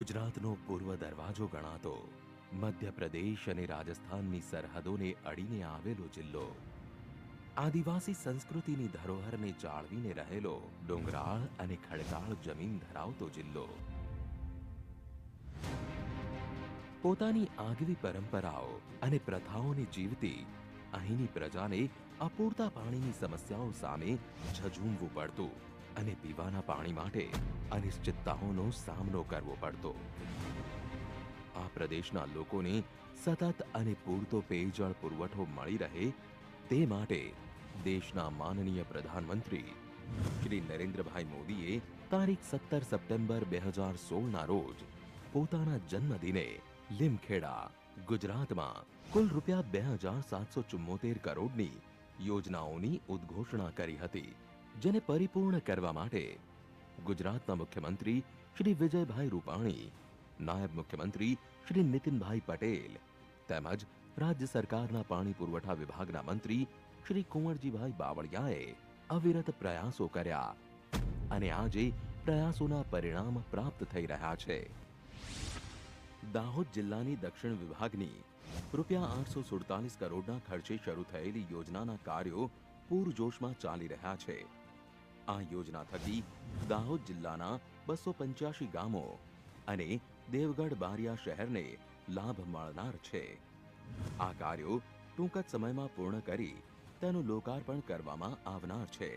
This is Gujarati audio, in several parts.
ગુજરાતનો પૂર્વ દરવાજો ગણાતો મધ્યપ્રદેશ અને રાજસ્થાનની સરહદોને અડીને આવેલો જિલ્લો, આદિવાસી સંસ્કૃતિની ધરોહરને જાળવીને રહેલો ડુંગરાળ અને ખડકાળ જમીન ધરાવતો જિલ્લો, પોતાની આગવી પરંપરાઓ અને પ્રથાઓને જીવતી અહીંની પ્રજાને અપૂરતા પાણીની સમસ્યાઓ સામે ઝઝૂમવું પડતું અને પીવાના પાણી માટે અનિશ્ચિતતાઓનો સામનો કરવો પડતો. આ પ્રદેશના લોકોને સતત અને પૂરતો પેયજળ પુરવઠો મળી રહે તે માટે દેશના માનનીય પ્રધાનમંત્રી શ્રી નરેન્દ્રભાઈ મોદીએ તારીખ 17 સપ્ટેમ્બર 2016ના રોજ પોતાના જન્મદિને લીમખેડા, ગુજરાતમાં કુલ રૂપિયા 2774 કરોડની યોજનાઓની ઉદ્ઘોષણા કરી હતી, જેને પરિપૂર્ણ કરવા માટે ગુજરાતના મુખ્યમંત્રી શ્રી વિજયભાઈ રૂપાણી, નાયબ મુખ્યમંત્રી શ્રી નીતિનભાઈ પટેલ તેમજ રાજ્ય સરકારના પાણી પુરવઠા વિભાગના મંત્રી શ્રી કુંવરજીભાઈ બાવળિયાએ અવિરત પ્રયાસો કર્યા અને આજે પ્રયાસોના પરિણામ પ્રાપ્ત થઈ રહ્યા છે. દાહોદ જિલ્લાની દક્ષિણ વિભાગની રૂપિયા 847 કરોડના ખર્ચે શરૂ થયેલી યોજનાના કાર્યો પૂરજોશમાં ચાલી રહ્યા છે. આ યોજના થકી દાહોદ જિલ્લાના 285 ગામો અને દેવગઢ બારિયા શહેરને લાભ મળનાર છે. આ કાર્યો ટૂંક જ સમયમાં પૂર્ણ કરી તેનું લોકાર્પણ કરવામાં આવનાર છે.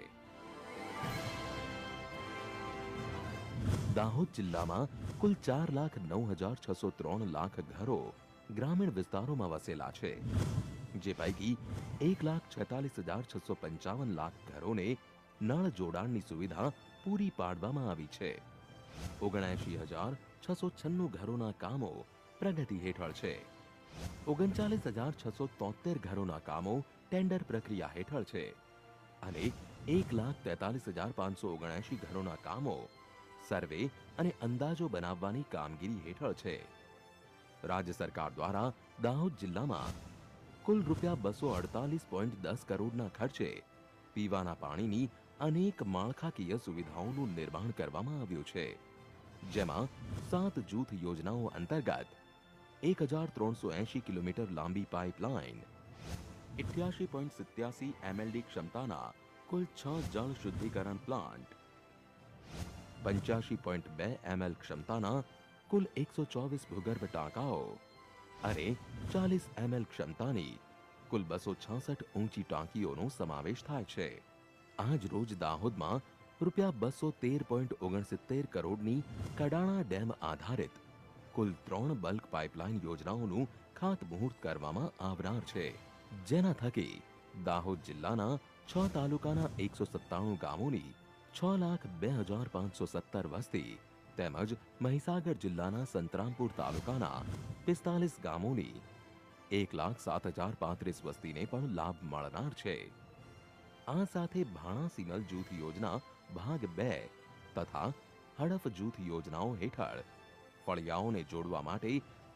દાહોદ જિલ્લામાં કુલ 4,09,603 લાખ ઘરો ગ્રામીણ વિસ્તારોમાં વસેલા છે, જે પૈકી 1,46,655 લાખ ઘરોને નળ જોડાણની સુવિધા પૂરી પાડવામાં આવી છે. 79,696 ઘરોના કામો પ્રગતિ હેઠળ છે. 39,673 ઘરોના કામો ટેન્ડર પ્રક્રિયા હેઠળ છે અને 1,43,579 ઘરોના કામો સર્વે અને અંદાજો બનાવવાની કામગીરી હેઠળ છે. રાજ્ય સરકાર દ્વારા દાહોદ જિલ્લામાં કુલ રૂપિયા 248.10 કરોડના ખર્ચે પીવાના પાણીની અનેક માળખાકીય સુવિધાઓનું નિર્માણ કરવામાં આવ્યું છે, જેમાં 7 જૂથ યોજનાઓ અંતર્ગત 1,380 કિલોમીટર લાંબી પાઇપલાઇન, 88.87 MLD ક્ષમતાના કુલ 6 જળ શુદ્ધિકરણ પ્લાન્ટ, 85.2 ml ક્ષમતાના કુલ 124 ભૂગર્ભ ટાંકાઓ અને 40 ml ક્ષમતાની કુલ 266 ઊંચી ટાંકીઓનો સમાવેશ થાય છે. આજ રોજ દાહોદમાં રૂપિયા 213.69 કરોડની કડાણા ડેમ આધારિત કુલ 3 બલ્ક પાઇપલાઇન યોજનાઓનું ખાતમુહૂર્ત કરવામાં આવનાર છે, જેના થકી દાહોદ જિલ્લાના 6 તાલુકાના 197 ગામોની 6,02,517 વસ્તી તેમજ મહીસાગર જિલ્લાના સંતરામપુર તાલુકાના 45 ગામોની 1,07,035 વસ્તીને પણ લાભ મળનાર છે. આ સાથે ભાણા સિમલ જૂથ યોજના ભાગ 2 તથા હડફ જૂથ યોજનાઓ હેઠળ ફળિયાઓને જોડવા માટે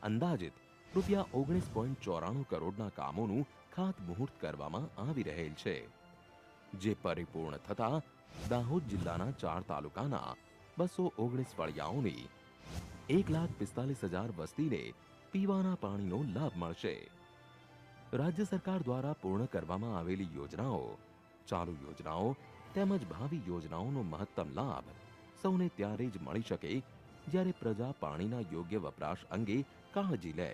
અંદાજિત રૂપિયા 19.94 કરોડના કામોનું ખાતમુહૂર્ત કરવામાં આવી રહેલ છે, જે પરિપૂર્ણ થતા દાહોદ જિલ્લાના 4 તાલુકાના 219 ફળિયાઓની 1,45,000 વસ્તીને પીવાના પાણીનો લાભ મળશે. રાજ્ય સરકાર દ્વારા પૂર્ણ કરવામાં આવેલી યોજનાઓ, ચાલુ યોજનાઓ તેમજ ભાવિ યોજનાઓનો મહત્તમ લાભ સૌને ત્યારે જ મળી શકે જ્યારે પ્રજા પાણીના યોગ્ય વપરાશ અંગે કાળજી લે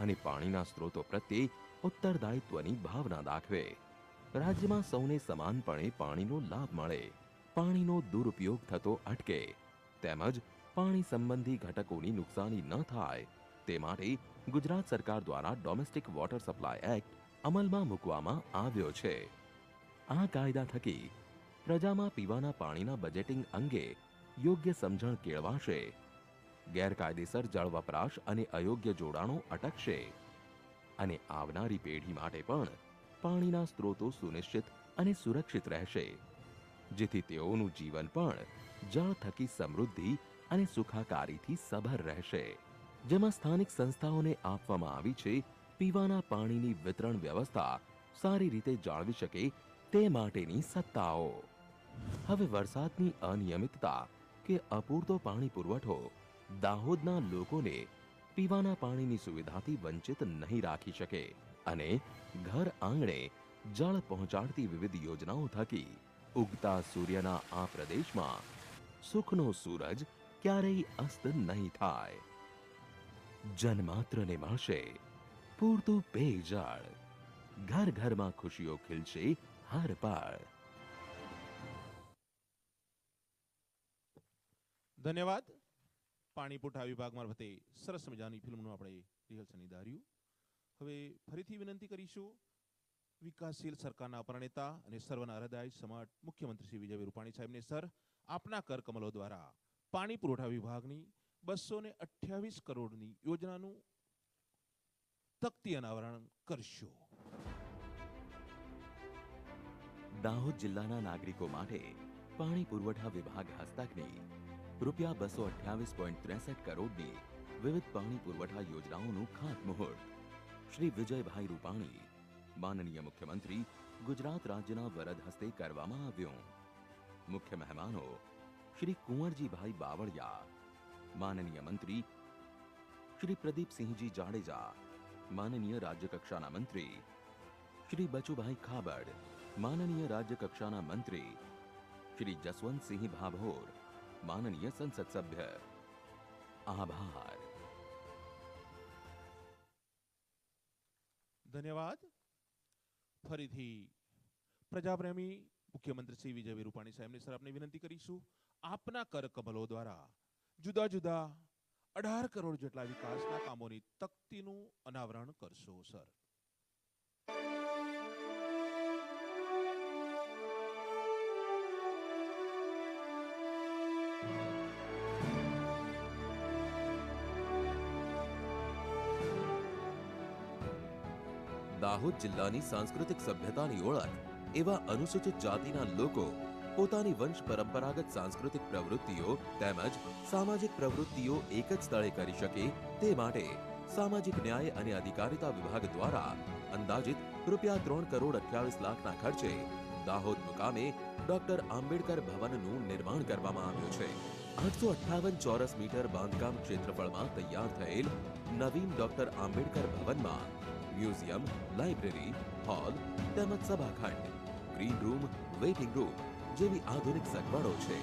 અને પાણીના સ્ત્રોતો પ્રત્યે ઉત્તરદાયિત્વની ભાવના દાખવે. રાજ્યમાં સૌને સમાનપણે પાણીનો લાભ મળે, પાણીનો દુરુપયોગ થતો અટકે તેમજ પાણી સંબંધી ઘટકોની નુકસાની ન થાય તે માટે ગુજરાત સરકાર દ્વારા ડોમેસ્ટિક વોટર સપ્લાય એક્ટ અમલમાં મૂકવામાં આવ્યો છે. આ કાયદા થકી પ્રજામાં પીવાના પાણીના બજેટિંગ અંગે યોગ્ય સમજણ કેળવાશે, ગેરકાયદેસર જળ વપરાશ અને અયોગ્ય જોડાણો અટકશે અને આવનારી પેઢી માટે પણ પાણીના સ્ત્રોતો સુનિશ્ચિત અને સુરક્ષિત રહેશે, જેથી તેઓનું જીવન પણ જળ થકી સમૃદ્ધિ અને સુખાકારીથી સભર રહેશે. જેમાં સ્થાનિક સંસ્થાઓને આપવામાં આવી છે પીવાના પાણીની વિતરણ વ્યવસ્થા સારી રીતે જાળવી શકે તે માટેની સત્તાઓ. હવે વરસાદની અનિયમિતતા કે અપૂરતો પાણી પુરવઠો દાહોદના લોકોને પીવાના પાણીની સુવિધાથી વંચિત નહીં રાખી શકે અને ઘર આંગણે જળ પહોંચાડતી વિવિધ યોજનાઓ થકી ઉગતા સૂર્યના આ પ્રદેશમાં સુખનો સૂરજ ક્યારેય અસ્ત નહીં થાય. જનમાત્રને મળશે પૂરતું પેયજળ, ઘર ઘરમાં ખુશીઓ ખીલશે હર પળ. ધન્યવાદ. પાણી પુરવઠા વિભાગ મારફતે સરસ મજાની ફિલ્મનું આપણે રિહર્સલ નિધાર્યું. હવે ફરીથી વિનંતી કરીશું વિકાસશીલ સરકારના પ્રણેતા અને સર્વના હૃદય સમાટ મુખ્યમંત્રી શ્રી વિજયભાઈ રૂપાણી સાહેબને સર આપના કર કમલો દ્વારા પાણી પુરવઠા વિભાગની 228 કરોડની યોજનાનું તકતી અનાવરણ કરશો. દાહોદ જિલ્લાના નાગરિકો માટે પાણી પુરવઠા વિભાગ હસ્તકની રૂપિયા 228.63 કરોડની વિવિધ પાણી પુરવઠા યોજનાઓનું ખાતમુહૂર્ત શ્રી વિજયભાઈ રૂપાણી માનનીય મુખ્યમંત્રી ગુજરાત રાજ્યના વરદ હસ્તે કરવામાં આવ્યું. મુખ્ય મહેમાનો શ્રી કુંવરજીભાઈ બાવળિયા, માનનીય મંત્રી શ્રી પ્રદીપસિંહજી જાડેજા, માનનીય રાજ્ય કક્ષાના મંત્રી શ્રી બચુભાઈ ખાબડ, માનનીય રાજ્ય કક્ષાના મંત્રી શ્રી જસવંતસિંહ ભાભોર, માનનીય સંસદ સભ્ય. આભાર. ધન્યવાદ. ફરીથી પ્રજાપ્રેમી મુખ્યમંત્રી શ્રી વિજયભાઈ રૂપાણી સાહેબને સર આપને વિનંતી કરીશું આપના કર કમલો દ્વારા જુદા જુદા 18 કરોડ જેટલા વિકાસના કામોની તકતીનું અનાવરણ કરશો સર. દાહોદ જિલ્લાની સાંસ્કૃતિક સભ્યતાની ઓળખ એવા અનુસૂચિત જાતિના લોકો પોતાની વંશ પરંપરાગત સાંસ્કૃતિક પ્રવૃત્તિઓ તેમજ સામાજિક પ્રવૃત્તિઓ એક જ સ્થળે કરી શકે તે માટે સામાજિક ન્યાય અને અધિકારિતા વિભાગ દ્વારા અંદાજિત રૂપિયા 3 કરોડ 28 લાખના ખર્ચે દાહોદ મુકામે ડોક્ટર આંબેડકર ભવનનું નિર્માણ કરવામાં આવ્યું છે. 858 ચોરસ મીટર બાંધકામ ક્ષેત્રફળમાં તૈયાર થયેલ નવીન ડોક્ટર આંબેડકર ભવનમાં મ્યુઝિયમ, લાઇબ્રેરી, હોલ તેમજ સભાખંડ, ગ્રીન રૂમ, વેઇટિંગ રૂમ જેવી આધુનિક સગવડો છે.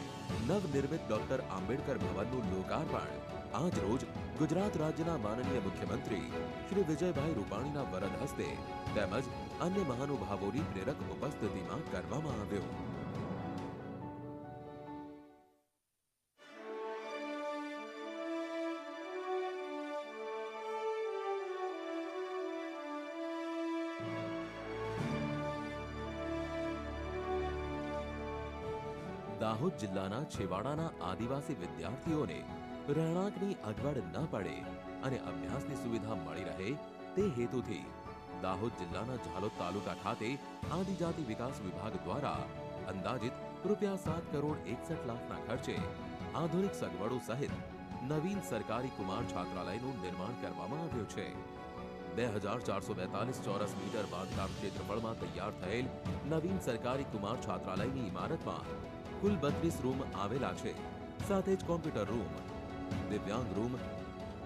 નવનિર્મિત ડોક્ટર આંબેડકર ભવનનું લોકાર્પણ આજ રોજ ગુજરાત રાજ્યના માનનીય મુખ્યમંત્રી શ્રી વિજયભાઈ રૂપાણીના વરદ હસ્તે તેમજ અન્ય મહાનુભાવોની પ્રેરક ઉપસ્થિતિમાં કરવામાં આવ્યું. દાહોદ જિલ્લાના છેવાડાના આદિવાસી વિદ્યાર્થીઓને રહેણાંકની અગવડ ન પડે અને અભ્યાસની સુવિધા મળી રહે તે હેતુથી દાહોદ જિલ્લાના ઝાલોદ તાલુકા ખાતે આદિજાતિ વિકાસ વિભાગ દ્વારા અંદાજિત રૂપિયા 7 કરોડ 61 લાખના ખર્ચે આધુનિક સગવડો સહિત નવીન સરકારી કુમાર છાત્રાલયનું નિર્માણ કરવામાં આવ્યું છે. 2442 ચોરસ મીટર બાંધકામ ક્ષેત્રફળમાં તૈયાર થયેલ નવીન સરકારી કુમાર છાત્રાલયની ઇમારતમાં કુલ 32 રૂમ આવેલા છે. સાથે જ કોમ્પ્યુટર રૂમ, દિવ્યાંગ room,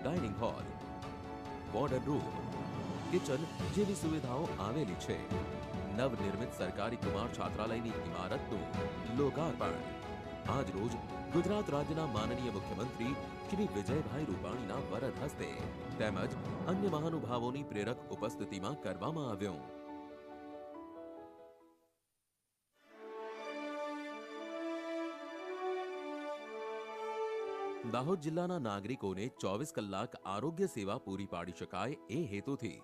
dining hall, modern room, kitchen જેવી સુવિધાઓ આવેલી છે. નવનિર્મિત સરકારી કુમાર છાત્રાલયની ઇમારતનું લોકાર્પણ આજ રોજ ગુજરાત રાજ્યના માનનીય મુખ્યમંત્રી શ્રી વિજયભાઈ રૂપાણીના વરદ હસ્તે તેમજ અન્ય મહાનુભાવોની પ્રેરક ઉપસ્થિતિમાં કરવામાં આવ્યું. દાહોદ જિલ્લાના નાગરિકોને 24 કલાક આરોગ્ય સેવા પૂરી પાડી શકાય એ હેતુથી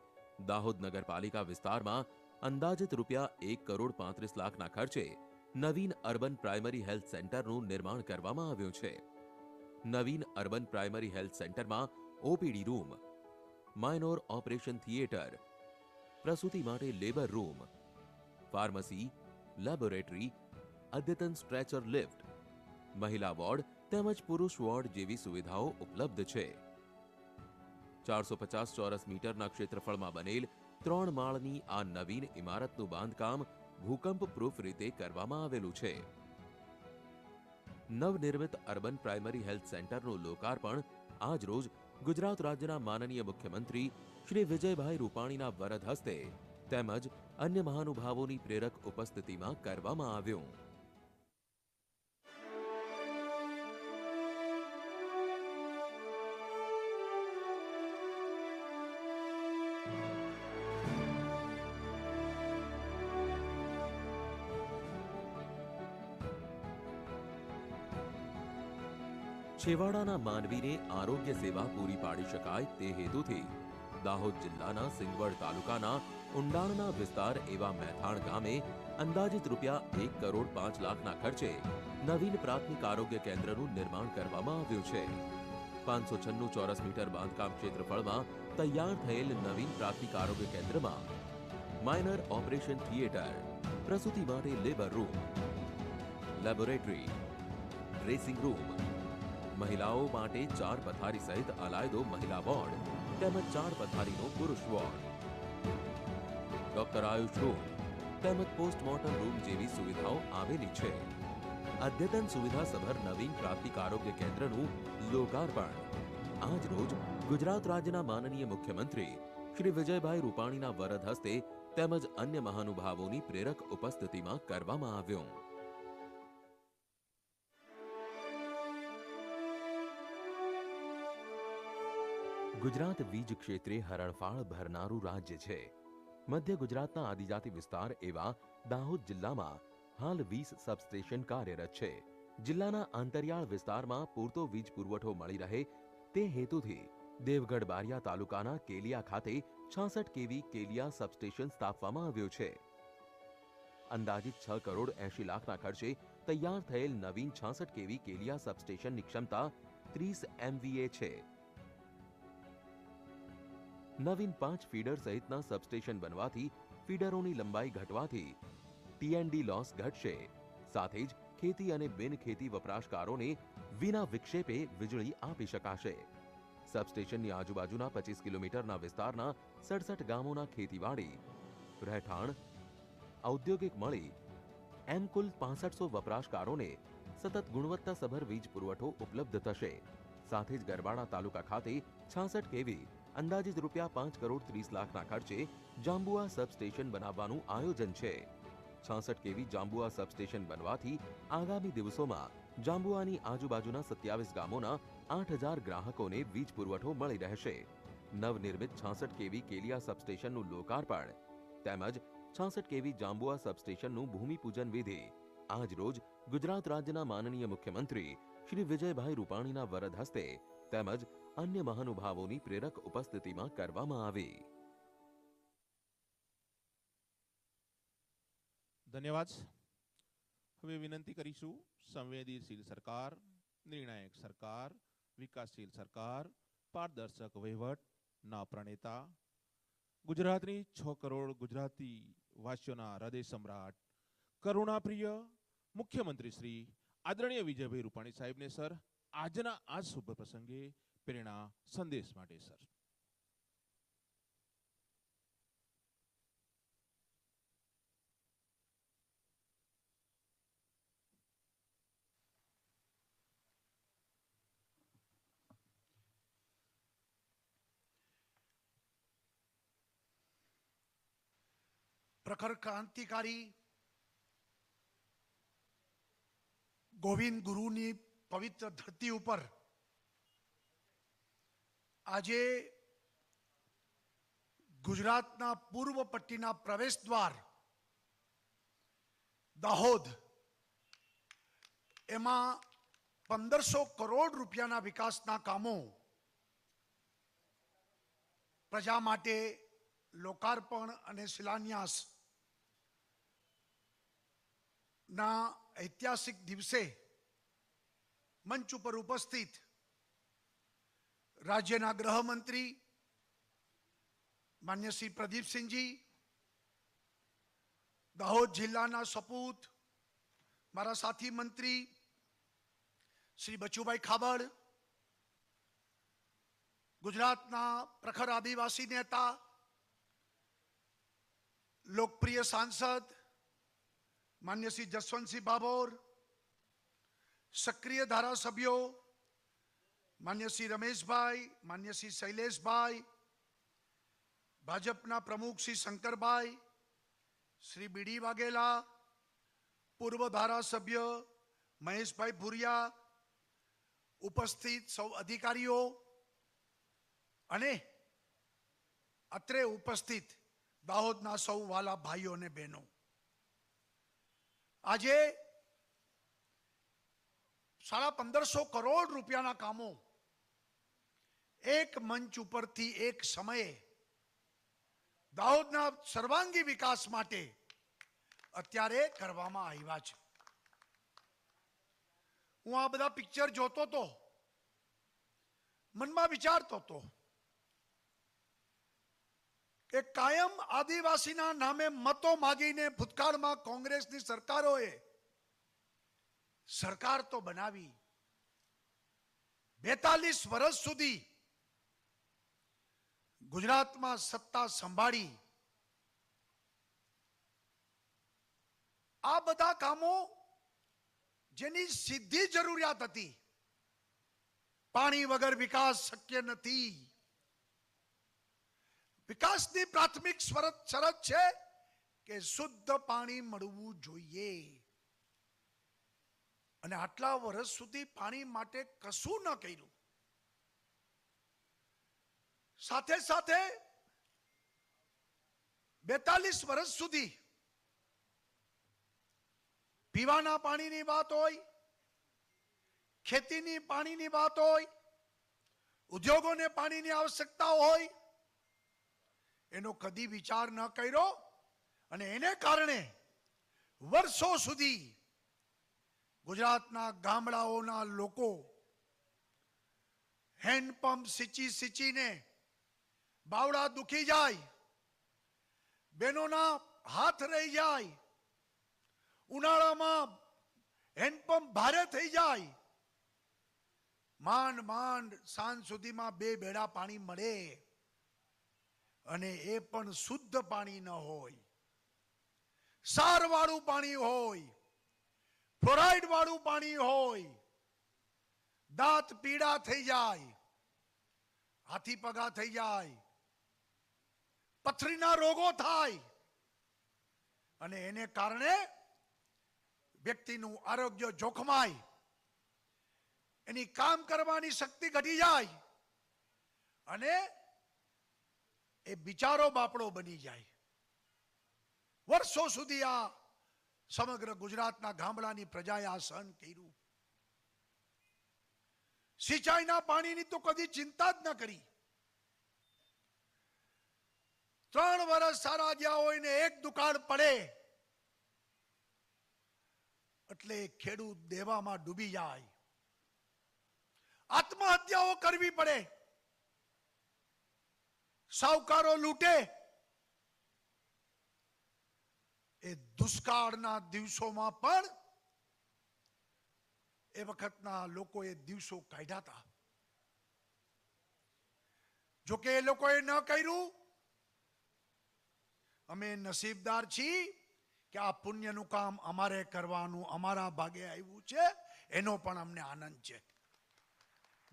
દાહોદ નગરપાલિકા વિસ્તારમાં અંદાજિત રૂપિયા 1 કરોડ 35 લાખના ખર્ચે નવીન અર્બન પ્રાઇમરી હેલ્થ સેન્ટરનું નિર્માણ કરવામાં આવ્યું છે. નવીન અર્બન પ્રાઇમરી હેલ્થ સેન્ટરમાં OPD room, minor operation theatre, પ્રસૂતિ માટે લેબર રૂમ, ફાર્મસી, લેબોરેટરી, અદ્યતન સ્ટ્રેચર લિફ્ટ, મહિલા વોર્ડ તેમજ પુરુષ વોર્ડ જેવી સુવિધાઓ ઉપલબ્ધ છે. 450 ચોરસ મીટરના ક્ષેત્રફળમાં બનેલ 3 માળની આ નવીન ઇમારતનું બાંધકામ ભૂકંપ પ્રૂફ રીતે કરવામાં આવેલું છે. નવનિર્મિત અર્બન પ્રાઇમરી હેલ્થ સેન્ટરનું લોકાર્પણ આજ રોજ ગુજરાત રાજ્યના માનનીય મુખ્યમંત્રી શ્રી વિજયભાઈ રૂપાણીના વરદ હસ્તે તેમજ અન્ય મહાનુભાવોની પ્રેરક ઉપસ્થિતિમાં કરવામાં આવ્યું. છેવાડાના માનવીને આરોગ્ય સેવા પૂરી પાડી શકાય તે હેતુથી દાહોદ જિલ્લાના સિંગવડ તાલુકાના ઉંડાણના વિસ્તાર એવા મેથાણ ગામે અંદાજિત ₹1,05,00,000ના ખર્ચે નવીન પ્રાથમિક આરોગ્ય કેન્દ્રનું નિર્માણ કરવામાં આવ્યું છે. 596 ચોરસ મીટર બાંધકામ ક્ષેત્રફળમાં તૈયાર થયેલ નવીન પ્રાથમિક આરોગ્ય કેન્દ્રમાં માઇનર ઓપરેશન થિયેટર, પ્રસૂતિ માટે labour room, laboratory, dressing room, મહિલાઓ માટે 4 પથારી સહિત અલાયદો મહિલા વોર્ડ તેમજ 4 પથારીનો પુરુષ વોર્ડ, ડોક્ટર આયુષ રૂમ તેમજ પોસ્ટમોર્ટમ રૂમ જેવી સુવિધાઓ આવેલી છે. અદ્યતન સુવિધાસભર નવીન પ્રાથમિક આરોગ્ય કેન્દ્રનું લોકાર્પણ આજ રોજ ગુજરાત રાજ્યના માનનીય મુખ્યમંત્રી શ્રી વિજયભાઈ રૂપાણીના વરદ હસ્તે તેમજ અન્ય મહાનુભાવોની પ્રેરક ઉપસ્થિતિમાં કરવામાં આવ્યું. ગુજરાત વીજ ક્ષેત્રે હરણફાળ ભરનારું રાજ્ય છે. મધ્ય ગુજરાતના આદિજાતિ વિસ્તાર એવા દાહોદ જિલ્લામાં હાલ 20 સબસ્ટેશન કાર્યરત છે. જિલ્લાના આંતરિયાળ વિસ્તારમાં પૂરતો વીજ પુરવઠો મળી રહે તે હેતુથી દેવગઢ બારિયા તાલુકાના કેલિયા ખાતે 66 કેવી કેલિયા સબસ્ટેશન સ્થાપવામાં આવ્યું છે. અંદાજિત 6 કરોડ 80 લાખના ખર્ચે તૈયાર થયેલ નવીન 66 કેવી કેલિયા સબસ્ટેશનની ક્ષમતા 30 MVA છે. નવીન 5 ફીડર સહિતના સબસ્ટેશન બનવાથી ફીડરોની લંબાઈ ઘટવાથી TND લોસ ઘટશે. સાથે જ ખેતી અને બિન ખેતી વપરાશકારોને વિના વિક્ષેપે વીજળી આપી શકાશે. સબસ્ટેશનની આજુબાજુના 25 કિલોમીટરના વિસ્તારના 67 ગામોના ખેતીવાડી, રહેઠાણ, ઔદ્યોગિક મળી એમ કુલ 6500 વપરાશકારોને સતત ગુણવત્તાસભર વીજ પુરવઠો ઉપલબ્ધ થશે. સાથે જ ગરબાડા તાલુકા ખાતે 66 કેવી અંદાજિત ₹5 કરોડ 30 લાખના ખર્ચે જાંબુઆ સબસ્ટેશન બનાવવાનું આયોજન છે. 66 કેવી જાંબુઆ સબસ્ટેશન બનવાથી આગામી દિવસોમાં જાંબુઆની આજુબાજુના 27 ગામોના 8000 ગ્રાહકોને વીજ પુરવઠો મળી રહેશે. નવનિર્મિત 66 કેવી કેલિયા સબસ્ટેશનનું લોકાર્પણ તેમજ 66 કેવી જાંબુઆ સબસ્ટેશનનું ભૂમિપૂજન વિધિ આજ રોજ ગુજરાત રાજ્યના માનનીય મુખ્યમંત્રી શ્રી વિજયભાઈ રૂપાણીના વરદ હસ્તે તેમજ અન્ય મહાનુભાવોની પ્રેરક ઉપસ્થિતિમાં કરવામાં આવી. ધન્યવાદ. હવે વિનંતી કરીશું સંવેદનશીલ સરકાર, નિર્ણાયક સરકાર, વિકાસશીલ સરકાર, પારદર્શક વહીવટના પ્રણેતા, ગુજરાતની 6 કરોડ ગુજરાતી વાસીઓના હૃદય સમ્રાટ, કરુણાપ્રિય મુખ્યમંત્રી શ્રી આદરણીય વિજયભાઈ રૂપાણી સાહેબને સર આજના આ શુભ પ્રસંગે પ્રેરણા સંદેશ માટે સર. પ્રખર ક્રાંતિકારી ગોવિંદ ગુરુની પવિત્ર ધરતી ઉપર આજે ગુજરાતના પૂર્વ પટ્ટીના પ્રવેશ દ્વાર દાહોદ એમાં 1500 કરોડ રૂપિયાના વિકાસના કામો પ્રજા માટે લોકાર્પણ અને શિલાન્યાસ ના ઐતિહાસિક દિવસે મંચ ઉપર ઉપસ્થિત રાજ્યના ગૃહમંત્રી માન્ય શ્રી પ્રદીપસિંહજી, દાહોદ જિલ્લાના સપૂત મારા સાથી મંત્રી શ્રી બચુભાઈ ખાબડ, ગુજરાતના પ્રખર આદિવાસી નેતા, લોકપ્રિય સાંસદ માન્ય શ્રી જસવંતસિંહ ભાભોર, સક્રિય ધારાસભ્યો માન્ય શ્રી રમેશભાઈ, માન્ય શ્રી શૈલેષભાઈ, ભાજપના પ્રમુખ શ્રી શંકરભાઈ, શ્રી બીડી વાઘેલા, પૂર્વ ધારાસભ્ય મહેશભાઈ ભુરિયા, ઉપસ્થિત સૌ અધિકારીઓ અને અત્રે ઉપસ્થિત દાહોદના સૌ વાલા ભાઈઓ અને બહેનો, આજે 1550 કરોડ રૂપિયાના કામો એક મંચ ઉપરથી એક સમયે દાહોદના સર્વાંગી વિકાસ માટે અત્યારે કરવામાં આવ્યા છે. હું આ બધા પિક્ચર જોતો તો મનમાં વિચારતો હતો કે કાયમ આદિવાસીના નામે મતો માગીને ભૂતકાળમાં કોંગ્રેસની સરકારોએ સરકાર તો બનાવી, 42 વર્ષ સુધી ગુજરાતમાં સત્તા સંભાળી. આ બધા કામો જેની સીધી જરૂરિયાત હતી, પાણી વગર વિકાસ શક્ય નથી. વિકાસની પ્રાથમિક શરત છે કે શુદ્ધ પાણી મળવું જોઈએ. અને આટલા વર્ષ સુધી પાણી માટે કશું ન કર્યું. સાથે સાથે 42 વર્ષ સુધી પીવાના પાણીની વાત હોય, ખેતીની પાણીની વાત હોય, ઉદ્યોગોને પાણીની આવશ્યકતા હોય, એનો કદી વિચાર ન કર્યો. અને એને કારણે વર્ષો સુધી ગુજરાતના ગામડાઓના લોકો હેન્ડપંપ સિંચીને બાવડા દુખી જાય, બહેનોના હાથ રહી જાય, ઉનાળામાં હેન્ડપંપ ભારે થઈ જાય, માંડ સાંજ સુધીમાં 2 બેડા પાણી મળે, અને એ પણ શુદ્ધ પાણી ન હોય, ક્ષારવાળું પાણી હોય, ફ્લોરાઇડ વાળું પાણી હોય. દાંત પીડા થઈ જાય, હાથી પગા થઈ જાય, પથરીના રોગો થાય, અને એને કારણે વ્યક્તિનું આરોગ્ય જોખમાય, એની કામ કરવાની શક્તિ ઘટી જાય, અને એ બિચારો બાપડો બની જાય. વર્ષો સુધી આ સમગ્ર ગુજરાતના ગામડાની પ્રજાએ આ સહન કર્યું. સિંચાઈના પાણીની તો કદી ચિંતા જ ન કરી. 3 વર્ષ સારા ગયા હોય ને એક દુકાળ પડે એટલે ખેડૂત દેવામાં ડૂબી જાય, આત્મહત્યાઓ કરવી પડે, સાવકારો લૂંટે. એ દુષ્કાળના દિવસોમાં પણ એ વખતના લોકોએ દિવસો કાઢ્યા હતા. જોકે એ લોકોએ ન કર્યું. અમે નસીબદાર છીએ કે આ પુણ્યનું કામ અમારે કરવાનું અમારા ભાગે આવ્યું છે, એનો પણ અમને આનંદ છે.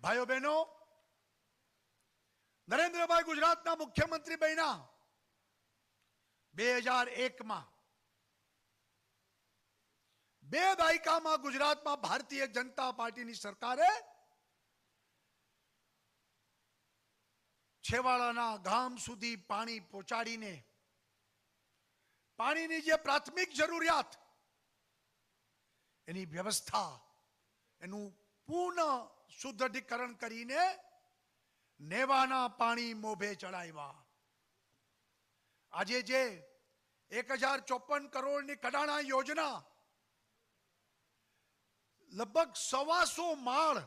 ભાઈઓ બહેનો, નરેન્દ્રભાઈ ગુજરાતના મુખ્યમંત્રી બન્યા 2001માં. 2 દાયકામાં ગુજરાતમાં ભારતીય જનતા પાર્ટીની સરકારે છેવાડાના ગામ સુધી પાણી પહોંચાડીને પાણીની જે પ્રાથમિક જરૂરિયાત એની વ્યવસ્થા, એનું પુનઃ શુદ્ધિકરણ કરીને નેવાના પાણી મોભે ચડાવ્યા. આજે જે 1054 કરોડની કડાણા યોજના લગભગ 125 માળ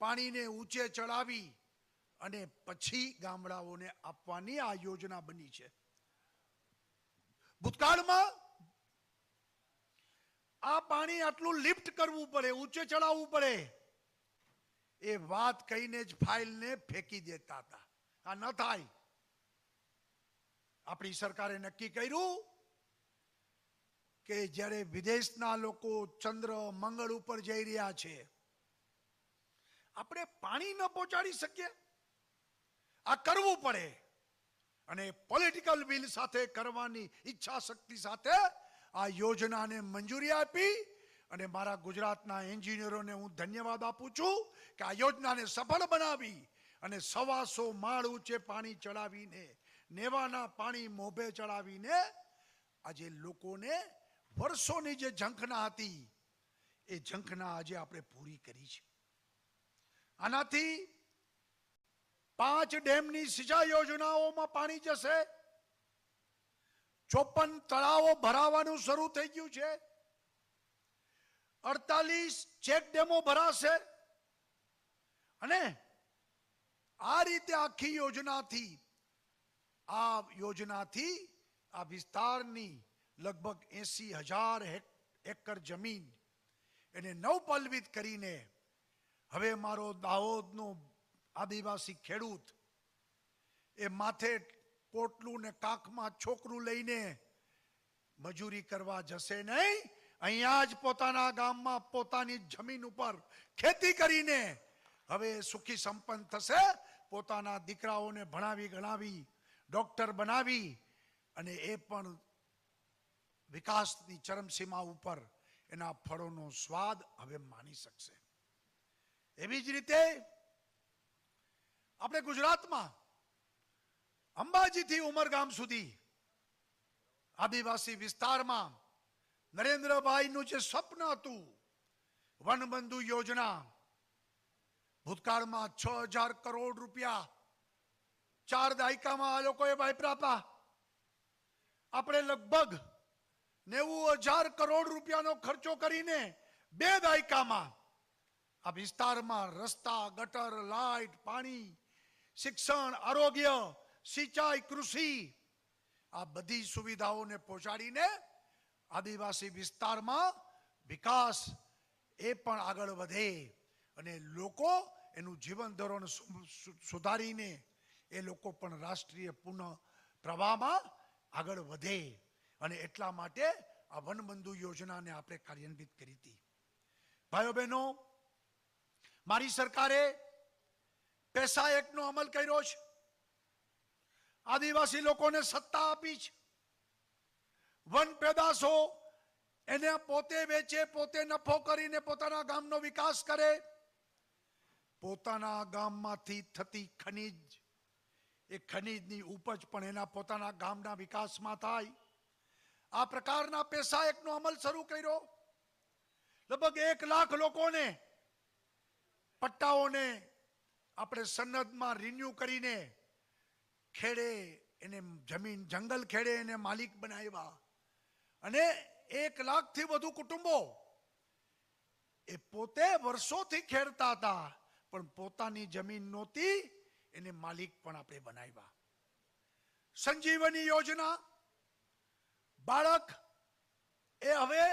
પાણીને ઊંચે ચડાવી અને પછી ગામડાઓને આપવાની આ યોજના બની છે. ભૂતકાળમાં આ પાણી આટલું લિફ્ટ કરવું પડે, ઊંચે ચડાવવું પડે, એ વાત કહીને જ ફાઇલને ફેંકી દેતા હતા. આ ન થાય. આપણી સરકારે નક્કી કર્યું કે જ્યારે વિદેશના લોકો ચંદ્ર મંગળ ઉપર જઈ રહ્યા છે, આપણે પાણી ન પહોંચાડી શકીએ? આ કરવું પડે અને પોલિટિકલ વિલ સાથે કરવાની ઈચ્છા શક્તિ સાથે આ યોજનાને મંજૂરી આપી અને મારા ગુજરાતના એન્જિનિયરોને હું ધન્યવાદ આપું છું કે આ યોજનાને સફળ બનાવી અને 125 માળ ઊંચે પાણી ચડાવીને, નેવાના પાણી મોભે ચડાવીને આજે લોકોને વર્ષોની જે ઝંખના હતી એ ઝંખના આજે આપણે પૂરી કરી છે. આનાથી 5 ડેમની સિંચાઈ યોજનાઓમાં પાણી જશે. 54 તળાવો ભરાવાનું શરૂ થઈ ગયું છે. 48 ચેક ડેમો ભરાશે અને આ રીતે આખી યોજનાથી આ વિસ્તારની લગભગ 80,000 એકર જમીન એને નવપલ્લવિત કરીને હવે મારો દાહોદનો આદિવાસી ખેડૂત એ માથે પોટલું ને કાખમાં છોકરું લઈને મજૂરી કરવા જશે નહીં. અહીંયા જ પોતાના ગામમાં પોતાની જમીન ઉપર ખેતી કરીને હવે સુખી સંપન્ન થશે. પોતાના દીકરાઓને ભણાવી ગણાવી ડોક્ટર બનાવી અને એ પણ વિકાસની ચરમસીમા ઉપર એના ફળોનો સ્વાદ હવે માણી શકશે. એવી જ રીતે આપણે ગુજરાતમાં અંબાજીથી ઉમરગામ સુધી આદિવાસી વિસ્તારમાં નરેન્દ્રભાઈનું જે સ્વપ્ન હતું વનબંધુ યોજના, ભૂતકાળમાં 6,000 કરોડ રૂપિયા 4 દાયકામાં આ લોકોએ વાપર્યા હતા. આપણે લગભગ 90,000 કરોડ રૂપિયાનો ખર્ચો કરીને 2 દાયકામાં આ વિસ્તારમાં રસ્તા, ગટર, લાઇટ, પાણી, શિક્ષણ, આરોગ્ય, સિંચાઈ, કૃષિ આ બધી સુવિધાઓને પહોંચાડીને આદિવાસી વિસ્તારમાં વિકાસ એ પણ આગળ વધે અને લોકો એનું જીવન ધોરણ સુધારીને એ લોકો પણ રાષ્ટ્રીય પુનઃ પ્રવાહમાં આગળ વધે. અને એટલા માટે આ વનબંધુ યોજનાને આપણે કાર્યાન્વિત કરી હતી. ભાઈઓ બહેનો, મારી સરકારે પૈસા એક્ટનો અમલ કર્યો છે. આદિવાસી લોકોને સત્તા આપી છે. વન પેદાશો એને પોતે વેચે, પોતે નફો કરીને પોતાના ગામનો વિકાસ કરે. પોતાના ગામમાંથી થતી ખનીજ, એ ખનીજની ઉપજ પણ એના પોતાના ગામના વિકાસમાં થાય. આ પ્રકારના પૈસા એક્ટનો અમલ શરૂ કર્યો. લગભગ 1 લાખ લોકોને પટ્ટાઓને આપણે સનદમાં રિન્યુ કરીને ખેડે, એને જમીન જંગલ ખેડે એને માલિક બનાવ્યા. અને 1 લાખથી વધુ કુટુંબો એ પોતે વર્ષોથી ખેડતા હતા પણ પોતાની જમીન નહોતી, એને માલિક પણ આપણે બનાવ્યા. સંજીવની યોજના, બાળક એ હવે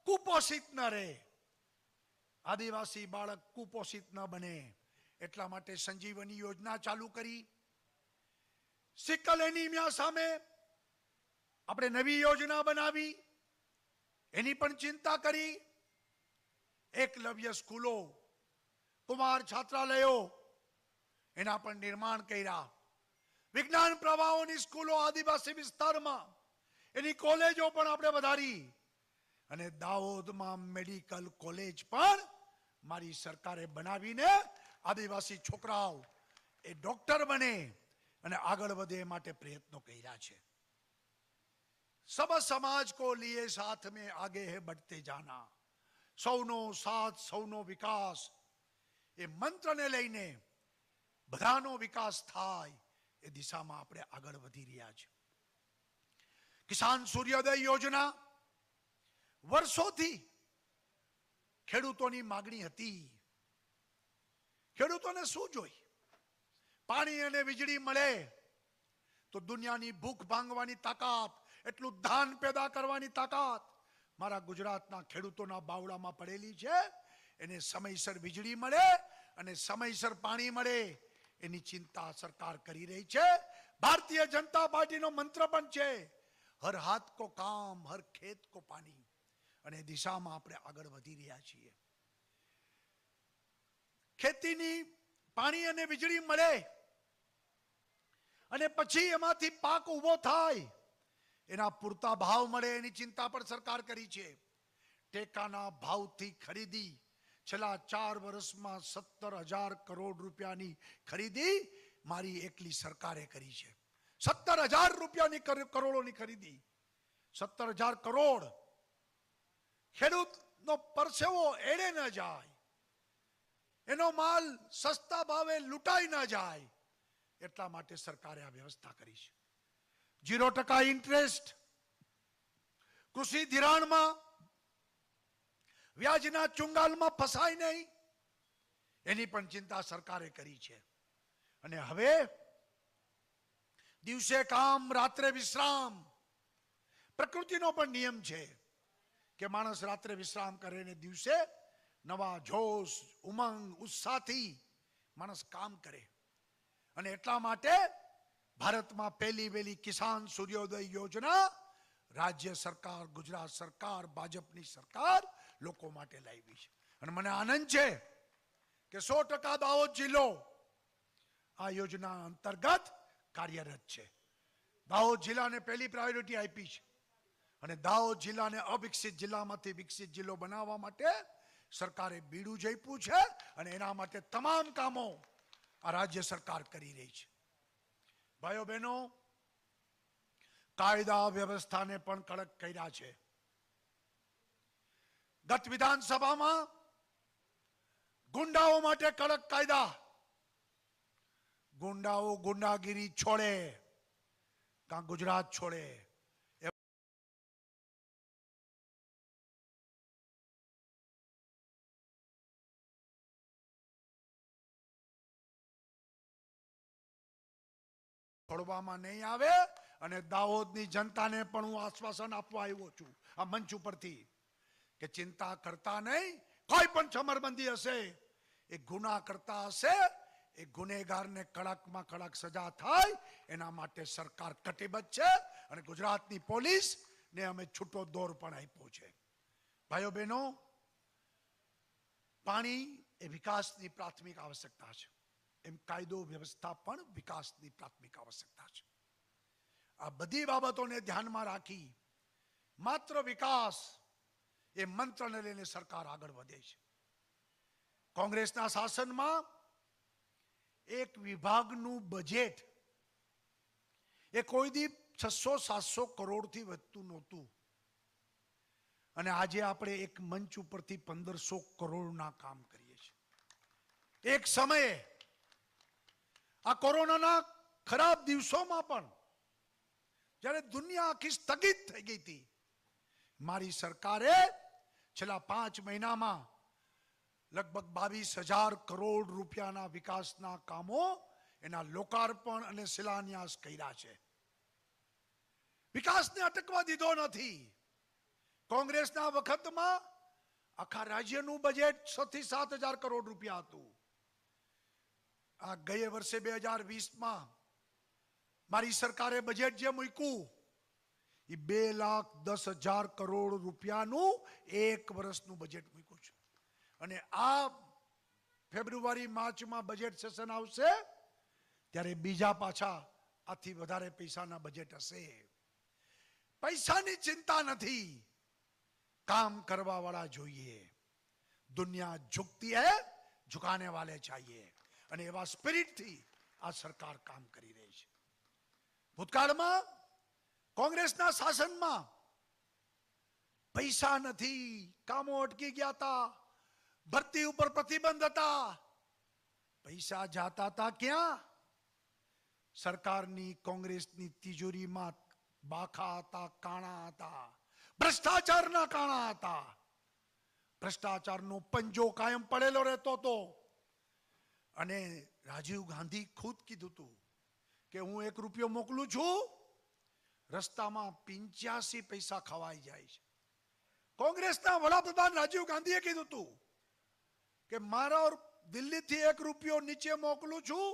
કુપોષિત ન રહે, આદિવાસી બાળક કુપોષિત ન બને એટલા માટે સંજીવની યોજના ચાલુ કરી. સિકલ એનિમિયા સામે આપણે નવી યોજના બનાવી, એની પણ ચિંતા કરી. એકલવ્ય સ્કૂલો, કુમાર છાત્રાલયો એના પણ નિર્માણ કર્યા. વિજ્ઞાન પ્રવાહોની સ્કૂલો આદિવાસી વિસ્તારમાં, એની કોલેજો પણ આપણે વધારી અને દાહોદમાં મેડિકલ કોલેજ પણ મારી સરકારે બનાવીને આદિવાસી છોકરાઓ એ ડોક્ટર બને અને આગળ વધે એ માટે પ્રયત્નો કર્યા છે. सब समाज को लिए साथ में आगे है बढ़ते जाना, સૌનો સાથ સૌનો વિકાસ એ મંત્રને લઈને બધાનો વિકાસ થાય એ દિશામાં આપણે આગળ વધી રહ્યા છે. કિસાન સૂર્યોદય યોજના વર્ષોથી ખેડૂતોની માગણી હતી. ખેડૂતોને શું જોઈ? પાણી અને વીજળી મળે તો દુનિયાની ભૂખ ભાંગવાની તાકાત, એટલું ધાન પેદા કરવાની તાકાત મારા ગુજરાતના ખેડૂતોના બાવડામાં પડેલી છે. એને સમયસર વીજળી મળે અને સમયસર પાણી મળે એની ચિંતા સરકાર કરી રહી છે. ભારતીય જનતા પાર્ટીનો મંત્ર પણ છે, હર હાથ કો કામ, હર ખેત કો પાણી. અને દિશામાં આપણે આગળ વધી રહ્યા છીએ. ખેતીની પાણી અને વીજળી મળે અને પછી એમાંથી પાક ઉભો થાય, એના પૂરતા ભાવ મળે એની ચિંતા પણ સરકાર કરી છે. ટેકાના ભાવથી ખરીદી છેલ્લા 4 વર્ષમાં 17,000 કરોડ રૂપિયાની ખરીદી મારી એકલી સરકારે કરી છે. 17,000 રૂપિયાની કરોડોની ખરીદી, 17,000 કરોડ. ખેડૂતનો પરસેવો એળે ન જાય, એનો માલ સસ્તા ભાવે લૂંટાઈ ન જાય, એટલા માટે સરકારે આ વ્યવસ્થા કરી છે. 0% ઇન્ટરેસ્ટ, કૃષિ ધિરાણમાં વ્યાજના ચુંગાલમાં ફસાય નહીં, એની પણ ચિંતા સરકારે કરી છે. અને હવે દિવસે કામ રાત્રે વિશ્રામ, પ્રકૃતિનો પણ નિયમ છે કે માણસ રાત્રે વિશ્રામ કરે ને દિવસે નવા જોશ, ઉમંગ, ઉત્સાહથી માણસ કામ કરે. અને એટલા માટે ભારતમાં પહેલી વહેલી કિસાન સૂર્યોદય યોજના રાજ્ય સરકાર, ગુજરાત સરકાર, ભાજપની સરકાર લોકો માટે લાવી છે. અને મને આનંદ છે કે 100% દાહોદ જિલ્લો આ યોજના અંતર્ગત કાર્યરત છે. દાહોદ જિલ્લાને પહેલી પ્રાયોરિટી આપી છે અને દાહોદ જિલ્લાને અવિકસિત જિલ્લામાંથી વિકસિત જિલ્લો બનાવવા માટે સરકારે બીડું ઝડપ્યું છે અને એના માટે તમામ કામો આ રાજ્ય સરકાર કરી રહી છે. ભાઈઓ બહેનો, કાયદા વ્યવસ્થાને પણ કડક કર્યા છે. ગત વિધાનસભામાં ગુંડાઓ માટે કડક કાયદા, ગુંડાઓ ગુંડાગીરી છોડે કાં ગુજરાત છોડે. છોડવામાં નહીં આવે. અને દાહોદની જનતાને પણ હું આશ્વાસન આપવા આવ્યો છું આ મંચ ઉપરથી કે ચિંતા કરતા નહીં. કોઈ પણ ચમરબંધી હશે, એ ગુના કરતા હશે, એ ગુનેગારને કડકમાં કડક સજા થાય એના માટે સરકાર કટિબદ્ધ છે. અને ગુજરાતની પોલીસને અમે છૂટો દોર પણ આપ્યો છે. ભાઈઓ બહેનો, પાણી એ વિકાસની પ્રાથમિક આવશ્યકતા છે, એમ કાયદો વ્યવસ્થા પણ વિકાસની પ્રાથમિક આવશ્યકતા છે. આ બધી બાબતોને ધ્યાનમાં રાખી માત્ર વિકાસ એ મંત્રને લઈને સરકાર આગળ વધે છે. કોંગ્રેસના શાસનમાં એક વિભાગનું બજેટ એ કોઈ દી 600-700 કરોડથી વધતું નહોતું અને આજે આપણે એક મંચ ઉપરથી 1500 કરોડના કામ કરીએ છીએ. એક સમયે આ કોરોનાના ખરાબ દિવસોમાં પણ જ્યારે દુનિયા આખી સ્થગિત થઈ ગઈ હતી, મારી સરકારે છેલ્લા 5 મહિનામાં લગભગ 22,000 કરોડ રૂપિયાના વિકાસના કામો એના લોકાર્પણ અને શિલાન્યાસ કર્યા છે. વિકાસને અટકવા દીધો નથી. કોંગ્રેસના વખતમાં આખા રાજ્યનું બજેટ 6-7 હજાર કરોડ રૂપિયા હતું. આ ગયા વર્ષે 2020માં મારી સરકારે બજેટ જે મૂક્યું એ 2,10,000 કરોડ રૂપિયાનું એક વર્ષનું બજેટ મૂક્યું છે. અને આ ફેબ્રુઆરી માર્ચમાં બજેટ સેશન આવશે ત્યારે બીજા પાછા આથી વધારે પૈસાના બજેટ હશે. પૈસાની ચિંતા નથી, કામ કરવા વાળા જોઈએ. દુનિયા ઝુકતી હૈ, ઝુકાને વાલે चाहिए. અને એવા સ્પિરિટથી આ સરકાર કામ કરી રહી છે. ભૂતકાળમાં કોંગ્રેસના શાસનમાં પૈસા નથી, કામો અટકી ગયા હતા, ભરતી ઉપર પ્રતિબંધ હતા. પૈસા જાતા હતા ક્યાં? સરકારની કોંગ્રેસની તિજોરીમાં બાખા હતા, કાણા હતા, ભ્રષ્ટાચારના કાણા હતા. ભ્રષ્ટાચારનો પંજો કાયમ પડેલો રહેતો હતો. અને રાજીવ ગાંધી ખુદ કીધું હતું કે હું 1 રૂપિયો મોકલું છું, રસ્તામાં 85 પૈસા ખવાઈ જાય છે. કોંગ્રેસના વડાપ્રધાન રાજીવ ગાંધીએ કીધું હતું કે મારા દિલ્હીથી 1 રૂપિયો નીચે મોકલું છું,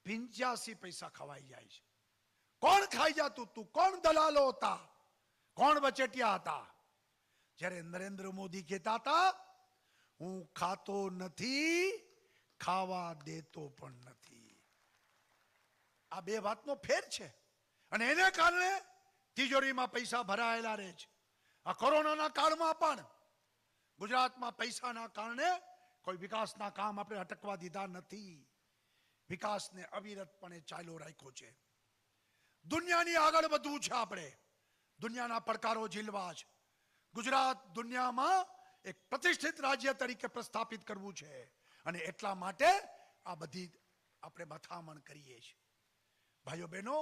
85 પૈસા ખવાઈ જાય છે. કોણ ખાઈ જતું હતું? કોણ દલાલો હતા? કોણ વચેટિયા હતા? જ્યારે નરેન્દ્ર મોદી કહેતા હતા હું ખાતો નથી, ખાવા દેતો પણ નથી. આ બે વાતનો ફેર છે અને એને કારણે તિજોરીમાં પૈસા ભરાયેલા રહે છે. આ કોરોનાના કાળમાં પણ ગુજરાતમાં પૈસાના કારણે કોઈ વિકાસના કામ આપણે અટકવા દીધા નથી. વિકાસને અવિરતપણે ચાલ્યો રાખ્યો છે. દુનિયાની આગળ વધવું છે. આપણે દુનિયાના પડકારો ઝીલવા છે. ગુજરાત દુનિયામાં એક પ્રતિષ્ઠિત રાજ્ય તરીકે પ્રસ્થાપિત કરવું છે અને એટલા માટે આ બધી આપણે મથામણ કરીએ છીએ. ભાઈઓ બહેનો,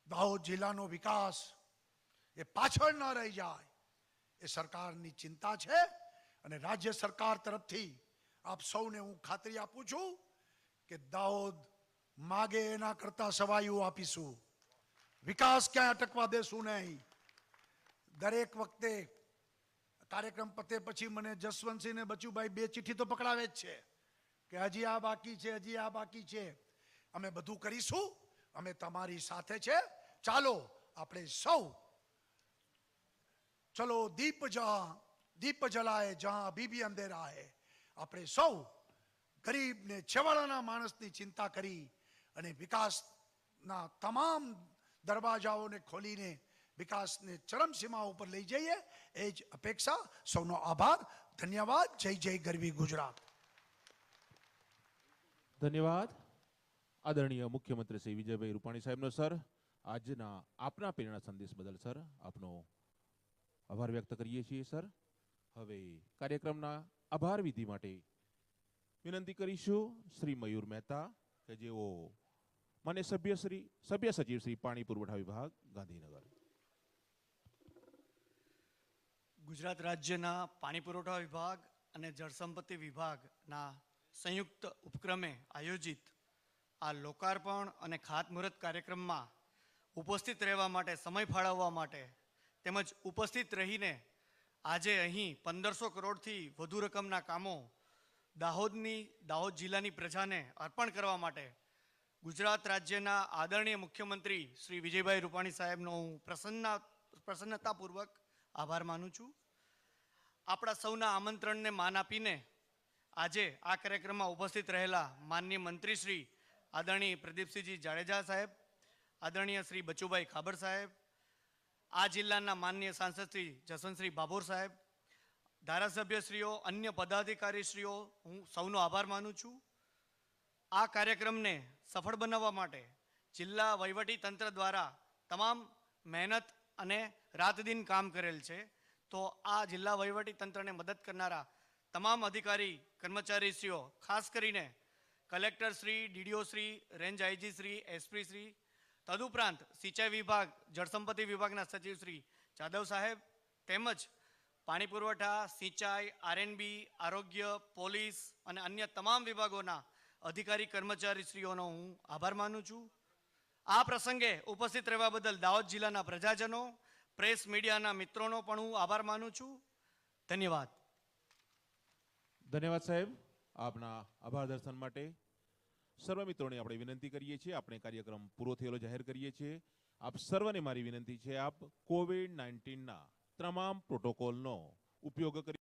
દાહોદ જિલ્લાનો વિકાસ એ પાછળ ન રહી જાય એ સરકારની ચિંતા છે અને રાજ્ય સરકાર તરફથી આપ સૌને હું ખાતરી આપું છું કે દાહોદ માગે એના કરતા સવાયું આપીશું. વિકાસ ક્યાંય અટકવા દેશું નહીં. દરેક વખતે કાર્યક્રમ પતે પછી મને જસવંતસિંહ ને બચુભાઈ બે ચિઠ્ઠી તો પકડાવે જ છે કે હજી આ બાકી છે, હજી આ બાકી છે. અમે બધું કરીશું. અમે તમારી સાથે છે. ચાલો આપણે સૌ ચલો દીપ જલાએ જહાં અભી ભી અંધેરા હૈ. આપણે સૌ ગરીબ ને છેવાડાના માણસની ચિંતા કરી અને વિકાસના તમામ દરવાજાઓને ખોલીને વિકાસને ચરમસીમા ઉપર લઈ જઈએ એ જ અપેક્ષા. સૌનો આભાર. ધન્યવાદ. જય જય ગરવી ગુજરાત. ધન્યવાદ આદરણીય મુખ્યમંત્રી શ્રી વિજયભાઈ રૂપાણી સાહેબનો સર. આજના આપના પ્રેરણા સંદેશ બદલ સર આપનો આભાર વ્યક્ત કરીએ છીએ સર. હવે કાર્યક્રમના આભાર વિધિ માટે વિનંતી કરીશું શ્રી મયુર મહેતા કે જેઓ માન્ય સભ્ય સચિવ શ્રી પાણી પુરવઠા વિભાગ ગાંધીનગર. ગુજરાત રાજ્યના પાણી પુરવઠા વિભાગ અને જળસંપત્તિ વિભાગના સંયુક્ત ઉપક્રમે આયોજિત આ લોકાર્પણ અને ખાતમુહૂર્ત કાર્યક્રમમાં ઉપસ્થિત રહેવા માટે, સમય ફાળવવા માટે તેમજ ઉપસ્થિત રહીને આજે અહીં 1500 કરોડથી વધુ રકમના કામો દાહોદ જિલ્લાની પ્રજાને અર્પણ કરવા માટે ગુજરાત રાજ્યના આદરણીય મુખ્યમંત્રી શ્રી વિજયભાઈ રૂપાણી સાહેબનો હું પ્રસન્નતાપૂર્વક આભાર માનું છું. આપણા સૌના આમંત્રણને માન આપીને આજે આ કાર્યક્રમમાં ઉપસ્થિત રહેલા માનનીય મંત્રી શ્રી આદરણીય પ્રદીપસિંહજી જાડેજા સાહેબ, આદરણીય શ્રી બચુભાઈ ખાબર સાહેબ, આ જિલ્લાના માનનીય સાંસદ શ્રી જસવંતસિંહ ભાભોર સાહેબ, ધારાસભ્યશ્રીઓ, અન્ય પદાધિકારીશ્રીઓ, હું સૌનો આભાર માનું છું. આ કાર્યક્રમને સફળ બનાવવા માટે જિલ્લા વહીવટી તંત્ર દ્વારા તમામ મહેનત અને રાત દિન કામ કરેલ છે. તો આ જિલ્લા વહીવટી તંત્રને મદદ કરનારા તમામ અધિકારી કર્મચારીશ્રીઓ, ખાસ કરીને collector Shri, DDO Shri, range IG Shri, SP Shri, તદુપરાંત સિંચાઈ વિભાગ, જળસંપત્તિ વિભાગના સચિવ શ્રી જાદવ સાહેબ તેમજ પાણી પુરવઠા, સિંચાઈ, આરએનબી, આરોગ્ય, પોલીસ અને અન્ય તમામ વિભાગોના અધિકારી કર્મચારીશ્રીઓનો હું આભાર માનું છું. આ પ્રસંગે ઉપસ્થિત રહેવા બદલ દાહોદ જિલ્લાના પ્રજાજનો, પ્રેસ મીડિયાના મિત્રોનો પણ હું આભાર માનું છું. ધન્યવાદ. ધન્યવાદ સાહેબ આપના આભાર દર્શન માટે. સર્વ મિત્રોને આપણે વિનંતી કરીએ છીએ, આપણે કાર્યક્રમ પૂરો થયેલો જાહેર કરીએ છીએ. આપ સર્વને મારી વિનંતી છે, આપ કોવિડ-19ના તમામ પ્રોટોકોલનો ઉપયોગ કરી